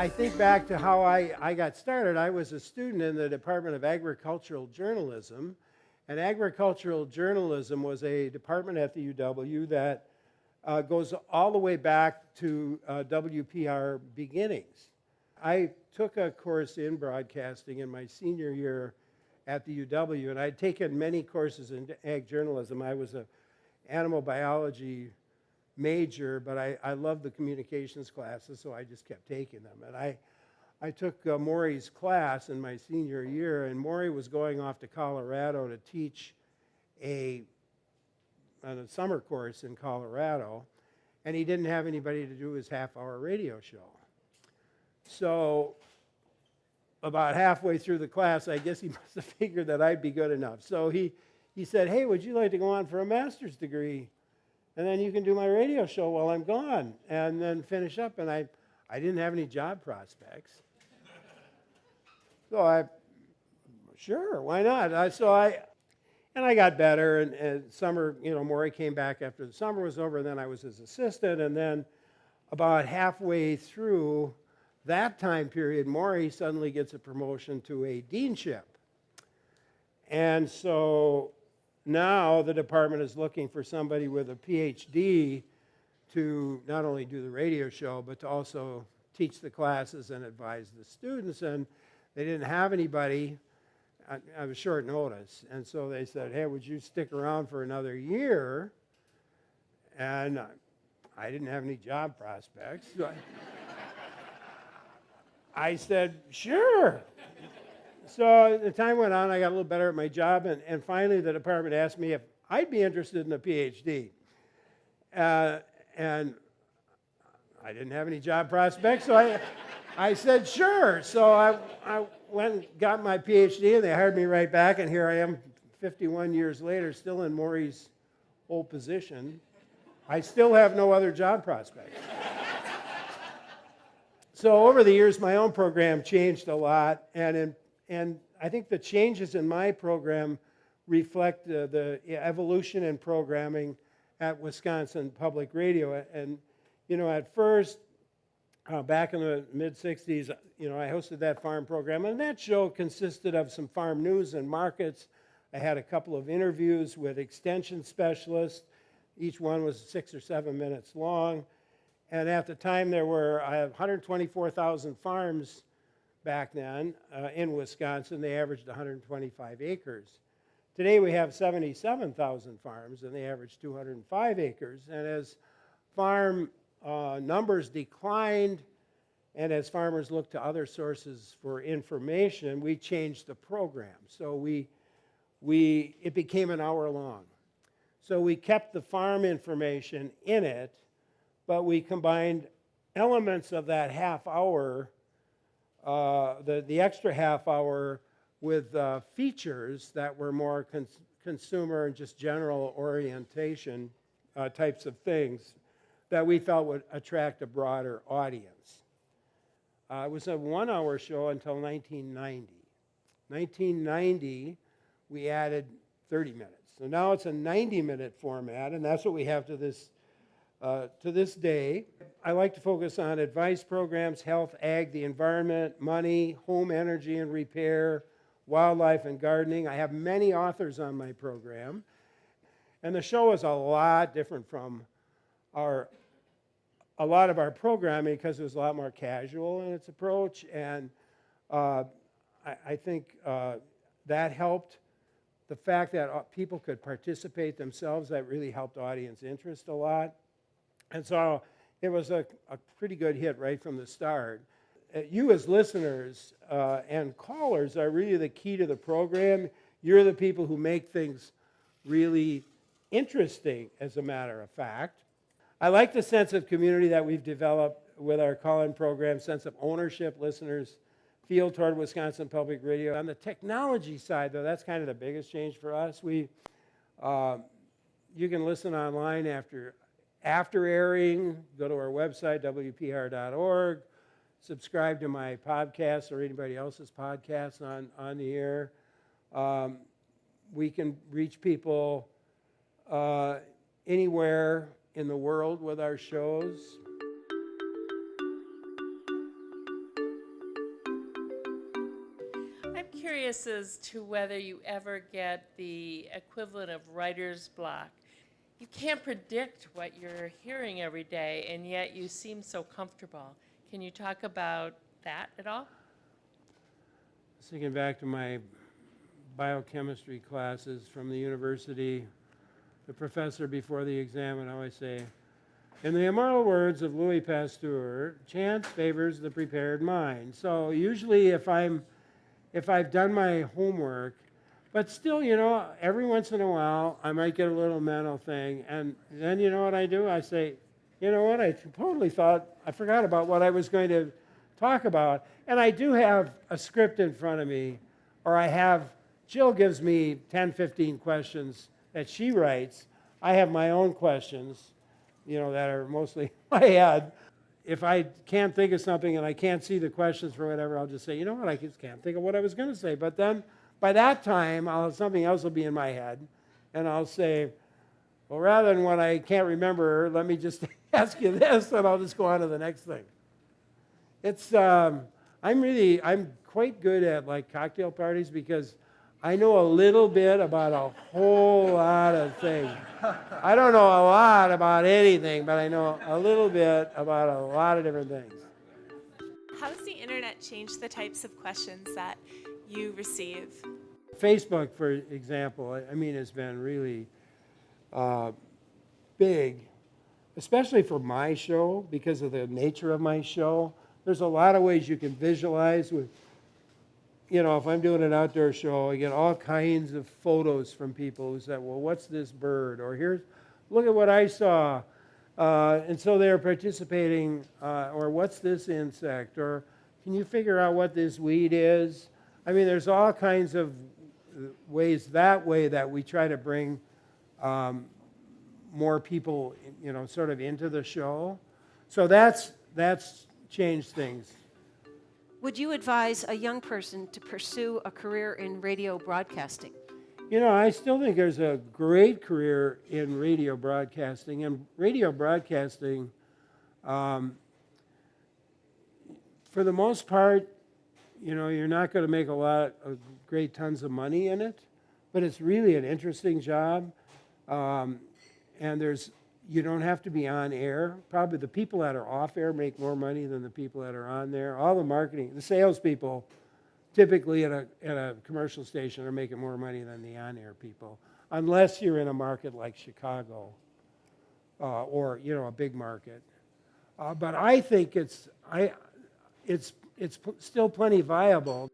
I think back to how I got started. I was a student in the Department of Agricultural Journalism, and agricultural journalism was a department at the UW that goes all the way back to WPR beginnings. I took a course in broadcasting in my senior year at the UW, and I'd taken many courses in ag journalism. I was an animal biology major, but I loved the communications classes, so I just kept taking them. And I took Maury's class in my senior year, and Maury was going off to Colorado to teach a summer course in Colorado, and he didn't have anybody to do his half-hour radio show. So about halfway through the class, I guess he must have figured that I'd be good enough. So he said, "Hey, would you like to go on for a master's degree? And then you can do my radio show while I'm gone and then finish up." And I didn't have any job prospects. So sure, why not? I got better, and summer, Maury came back after the summer was over, and then I was his assistant, and then about halfway through that time period, Maury suddenly gets a promotion to a deanship. And so now the department is looking for somebody with a Ph.D. to not only do the radio show, but to also teach the classes and advise the students. And they didn't have anybody. I was short notice. And so they said, "Hey, would you stick around for another year?" And I didn't have any job prospects. So I said, "Sure." So the time went on, I got a little better at my job, and finally the department asked me if I'd be interested in a Ph.D. And I didn't have any job prospects, so I said, "Sure." So I went and got my Ph.D., and they hired me right back, and here I am 51 years later, still in Maury's old position. I still have no other job prospects. So over the years, my own program changed a lot, and I think the changes in my program reflect the evolution in programming at Wisconsin Public Radio. And, at first, back in the mid-'60s, I hosted that farm program, and that show consisted of some farm news and markets. I had a couple of interviews with extension specialists. Each one was 6 or 7 minutes long. And at the time, there were 124,000 farms back then in Wisconsin. They averaged 125 acres. Today, we have 77,000 farms, and they average 205 acres. And as farm numbers declined, and as farmers looked to other sources for information, we changed the program. So it became an hour long. So we kept the farm information in it, but we combined elements of that half hour, the extra half hour, with features that were more consumer and just general orientation types of things that we felt would attract a broader audience. It was a 1-hour show until 1990. 1990, we added 30 minutes. So now it's a 90-minute format, and that's what we have to this day. I like to focus on advice programs, health, ag, the environment, money, home energy and repair, wildlife and gardening. I have many authors on my program. And the show is a lot different from a lot of our programming because it was a lot more casual in its approach. And I think that helped. The fact that people could participate themselves, that really helped audience interest a lot. And so it was a pretty good hit right from the start. You as listeners and callers are really the key to the program. You're the people who make things really interesting, as a matter of fact. I like the sense of community that we've developed with our call-in program, sense of ownership listeners feel toward Wisconsin Public Radio. On the technology side, though, that's kind of the biggest change for us. You can listen online after airing, go to our website, wpr.org, subscribe to my podcast or anybody else's podcast on the air. We can reach people anywhere in the world with our shows. curious as to whether you ever get the equivalent of writer's block. You can't predict what you're hearing every day, and yet you seem so comfortable. Can you talk about that at all? Thinking back to my biochemistry classes from the university, the professor before the exam would always say, in the immortal words of Louis Pasteur, chance favors the prepared mind. So usually if I've done my homework, but still, you know, every once in a while I might get a little mental thing, and then you know what I do? I say, you know what, I totally thought, I forgot about what I was going to talk about. And I do have a script in front of me, or Jill gives me 10, 15 questions that she writes. I have my own questions, you know, that are mostly in my head. If I can't think of something and I can't see the questions for whatever, I'll just say, you know what, I just can't think of what I was going to say. But then by that time, something else will be in my head, and I'll say, well, rather than what I can't remember, let me just ask you this, and I'll just go on to the next thing. It's I'm quite good at like cocktail parties because I know a little bit about a whole lot of things. I don't know a lot about anything, but I know a little bit about a lot of different things. How has the internet changed the types of questions that you receive? Facebook, for example, I mean, has been really big, especially for my show because of the nature of my show. There's a lot of ways you can visualize with, you know, if I'm doing an outdoor show, I get all kinds of photos from people who say, well, what's this bird? Or look at what I saw. And so they're participating, or what's this insect? Or can you figure out what this weed is? I mean, there's all kinds of ways that we try to bring more people, you know, sort of into the show. So that's changed things. Would you advise a young person to pursue a career in radio broadcasting? You know, I still think there's a great career in radio broadcasting. And radio broadcasting, for the most part, you know, you're not going to make a lot of great tons of money in it, but it's really an interesting job. And you don't have to be on air. Probably the people that are off air make more money than the people that are on there. All the marketing, the salespeople, typically at a commercial station are making more money than the on-air people, unless you're in a market like Chicago or, you know, a big market. But I think it's still plenty viable.